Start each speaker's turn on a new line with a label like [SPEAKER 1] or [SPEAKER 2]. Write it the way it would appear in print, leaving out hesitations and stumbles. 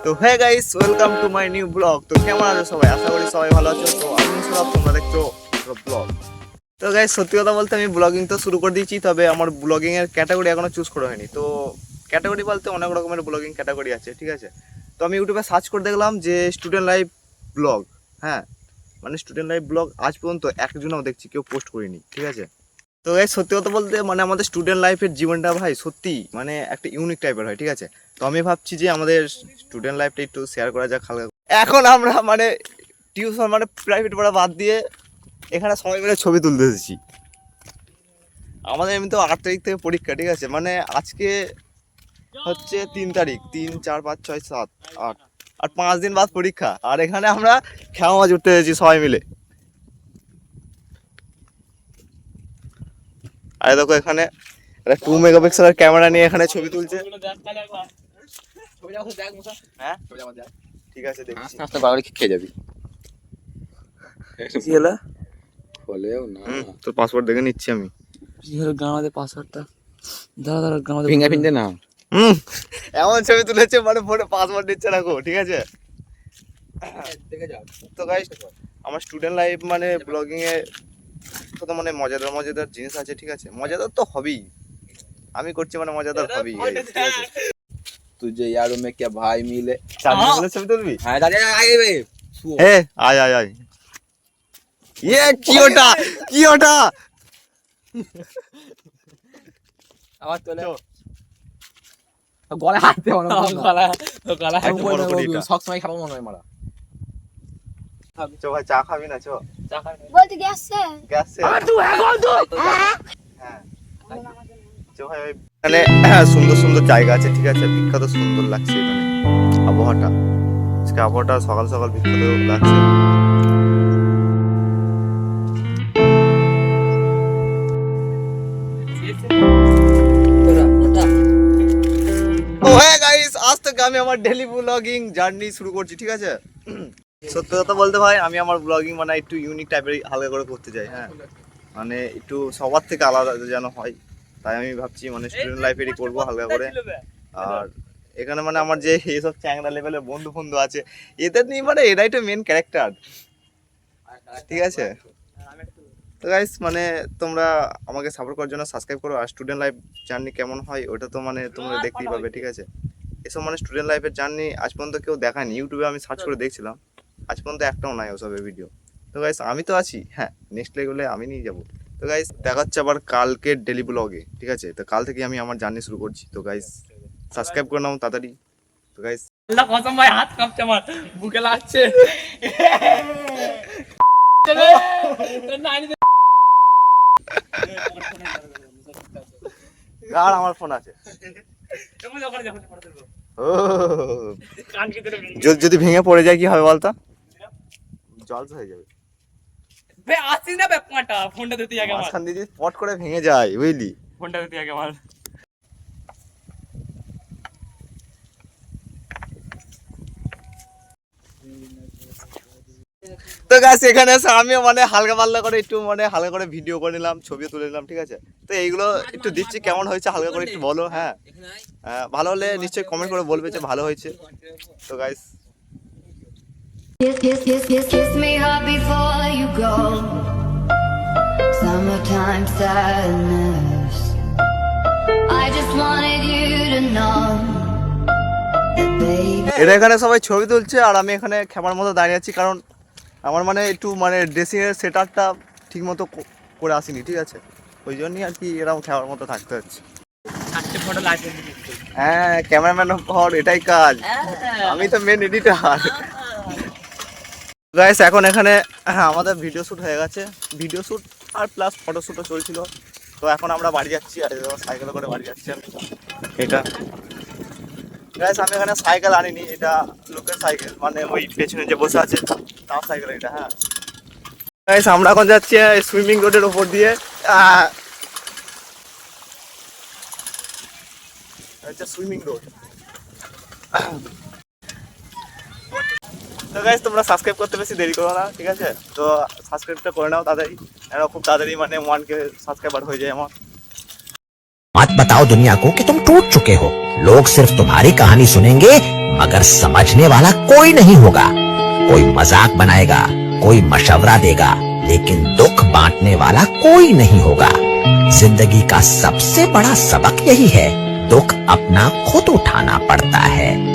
[SPEAKER 1] তো hey guys, welcome to my new blog. তো কেমন আছো সবাই? আশা করি সবাই ভালো আছো। তো আমি সব তোমরা দেখছো ব্লগ। তো গাইস, সত্যি কথা বলতে আমি ব্লগিং তো শুরু করে দিয়েছি, তবে আমার ব্লগিং এর ক্যাটাগরি এখনো চুজ করা হয়নি। তো ক্যাটাগরি বলতে অনেক রকমের ব্লগিং ক্যাটাগরি আছে, ঠিক আছে। তো আমি ইউটিউবে সার্চ করে দেখলাম যে স্টুডেন্ট লাইফ ব্লগ। হ্যাঁ, মানে স্টুডেন্ট লাইফ ব্লগ আজ পর্যন্ত একজনও দেখছি কেউ পোস্ট করিনি, ঠিক আছে। তো এই সত্যি কথা বলতে মানে আমাদের স্টুডেন্ট লাইফের জীবনটা ভাই সত্যি মানে একটা ইউনিক টাইপের হয়, ঠিক আছে। তো আমি ভাবছি যে আমাদের স্টুডেন্ট লাইফটা একটু শেয়ার করা যাক হালকা। এখন আমরা মানে টিউশন মানে প্রাইভেট পড়া বাদ দিয়ে এখানে সবাই মিলে ছবি তুলতে এসেছি। আমাদের এমনি তো 8 তারিখ থেকে পরীক্ষা, ঠিক আছে। মানে আজকে হচ্ছে 3 তারিখ, 3, 4, 5, 6, 7, 8 আর 5 দিন বাদ পরীক্ষা। আর এখানে আমরা খেওয়া মাছ উঠতে এসেছি সবাই মিলে। আর দেখো এখানে একটা 2 মেগাপিক্সেলের ক্যামেরা নিয়ে এখানে ছবি তুলছে। হ্যাঁ ঠিক আছে, দেখছি।
[SPEAKER 2] আস্তে বাড়ি খেয়ে যাবি
[SPEAKER 1] কি হলো?
[SPEAKER 2] হলেও না
[SPEAKER 1] তোর পাসওয়ার্ড দেখে নিচ্ছি আমি।
[SPEAKER 3] কি হলো গ্রামাদের পাসওয়ার্ডটা? দাঁড়া গ্রামাদের
[SPEAKER 2] ফিঙ্গারপ্রিন্টে না।
[SPEAKER 1] এমন ছবি তুলেছে মানে ফোনে পাসওয়ার্ড নিচ্ছে না গো, ঠিক আছে। তো গাইস, আমার স্টুডেন্ট লাইফ মানে ব্লগিং এ কত মানে মজাদার মজাদার জিনিস আছে, ঠিক আছে। মজাদার তো হবেই, আমি করছি মানে মজাদার হবেই, ঠিক আছে।
[SPEAKER 2] तुझे यारों में क्या भाई मिले।
[SPEAKER 1] চাঁদনি বলে ছবি তুলবি?
[SPEAKER 2] হ্যাঁ দাঁড়িয়ে আগে বে
[SPEAKER 1] এ আয় আয় আয়। ইয়ে কি ওটা, কি ওটা?
[SPEAKER 2] আবার চলে গলায় হাত দে মনে গলা
[SPEAKER 1] একটু বড় করে এটা।
[SPEAKER 2] সব সময় খাবো মনে হয় মারা।
[SPEAKER 1] চো ভাই, চা খাবি না? চো
[SPEAKER 4] বলতে গেছে
[SPEAKER 1] গ্যাস সে হ্যাঁ চো ভাই। এখানে সুন্দর সুন্দর জায়গা আছে, ঠিক আছে। বিখ্যাত সুন্দর লাগছে এখানে আবহাওয়াটা। আজকে আবহাওয়াটা সকাল সকাল বিখ্যাত লাগছে। ও হ্যাঁ গাইস, আজ থেকে আমি আমার ডেইলি ব্লগিং জার্নি শুরু করছি, ঠিক আছে। সত্যি কথা বলতে ভাই, আমি আমার ব্লগিং মানে একটু ইউনিক টাইপের হালকা করে করতে চাই। হ্যাঁ, মানে একটু সবার থেকে আলাদা যেন হয়, তাই আমি ভাবছি মানে স্টুডেন্ট লাইফেরই করবো হালকা করে। আর এখানে মানে আমার যে এইসব চ্যাংরা লেভেলের বন্ধু বন্ধু আছে, এদের নিয়ে মানে এরাই তো মেন ক্যারেক্টার, ঠিক আছে। তো গাইস, মানে তোমরা আমাকে সাপোর্ট করার জন্য সাবস্ক্রাইব করো। আর স্টুডেন্ট লাইফ জার্নি কেমন হয় ওটা তো মানে তোমরা দেখতেই পাবে, ঠিক আছে। এসব মানে স্টুডেন্ট লাইফের জার্নি আজ পর্যন্ত কেউ দেখায়নি। ইউটিউবে আমি সার্চ করে দেখছিলাম, আজ পর্যন্ত একটাও নাই ওসবের ভিডিও। তো গাইস, আমি তো আছি, হ্যাঁ, নেক্সট লেভেলে আমি নিয়ে যাবো। তো গাইস, দেখা হচ্ছে আবার কালকের ডেলি ব্লগে, ঠিক আছে। তো কাল থেকে আমি আমার জার্নি শুরু করছি। তো গাইস, সাবস্ক্রাইব করে নাও তাড়াতাড়ি। তো গাইস,
[SPEAKER 3] আল্লাহ কসম ভাই হাত কাঁপছে আমার, বুকে লাগছে।
[SPEAKER 1] কার আমার ফোন আছে? ও যদি ভেঙে পড়ে যায় কি হবে বলতো? জল তো হয়ে যাবে।
[SPEAKER 3] বে আসি না ব্যাপারটা, ফোনটা দিতে আগে আমার,
[SPEAKER 1] মাঝখান দিয়ে যদি পট করে ভেঙে যায়, বুঝলি।
[SPEAKER 3] ফোনটা দিতে আগে আমার।
[SPEAKER 1] তো গাইস, এখানে এসে আমিও মানে হালকা পাল্লা করে একটু মানে হালকা করে ভিডিও করে নিলাম, ছবিও তুলে নিলাম, ঠিক আছে। তো এইগুলো একটু দিচ্ছি, কেমন হয়েছে হালকা করে একটু বলো। হ্যাঁ, ভালো হলে নিশ্চয়ই কমেন্ট করে বলবে যে ভালো হয়েছে। তো guys,
[SPEAKER 4] Kiss me hard before you go. Summertime sadness. I just wanted you to know that baby.
[SPEAKER 1] এটা এখানে সবাই ছবি তুলছে আর আমি এখানে খেমার মতো দাঁড়িয়ে আছি, কারণ আমার মানে একটু মানে ড্রেসিং এর সেটআপটা ঠিক মতো করে আসিনি, ঠিক আছে। ওই জন্যই আর কি এরকম খেমার মতো থাকতে হচ্ছে।
[SPEAKER 3] চারটে ফটো লাগবে।
[SPEAKER 1] হ্যাঁ, ক্যামেরাম্যান হওয়ার এটাই কাজ, আমি তো মেন এডিটার। গাইস, এখন এখানে আমাদের ভিডিও শ্যুট হয়ে গেছে, ভিডিও শ্যুট আর প্লাস ফটো শ্যুটও চলছিল। তো এখন আমরা বাড়ি যাচ্ছি, আর সাইকেলে করে বাড়ি যাচ্ছি আমি। এটা গাইস, আমি এখানে সাইকেল আনিনি, এটা লোকের সাইকেল, মানে ওই পেছনে যে বসে আছে তার সাইকেল এটা। হ্যাঁ গাইস, আমরা এখন যাচ্ছি সুইমিং রোডের ওপর দিয়ে। এটা সুইমিং রোড। তো গাইস, তোমরা সাবস্ক্রাইব করতে বেশি দেরি করো না, ঠিক আছে। তো সাবস্ক্রাইবটা করে নাও তাড়াতাড়ি, খুব তাড়াতাড়ি মানে 1K সাবস্ক্রাইবার হয়ে যায় আমার।
[SPEAKER 5] मत बताओ दुनिया को कि तुम टूट चुके हो। लोग सिर्फ तुम्हारी कहानी सुनेंगे, मगर समझने वाला कोई नहीं होगा। कोई मजाक बनाएगा, कोई मशवरा देगा, लेकिन दुख बांटने वाला कोई नहीं होगा। जिंदगी का सबसे बड़ा सबक यही है, दुख अपना खुद उठाना पड़ता है।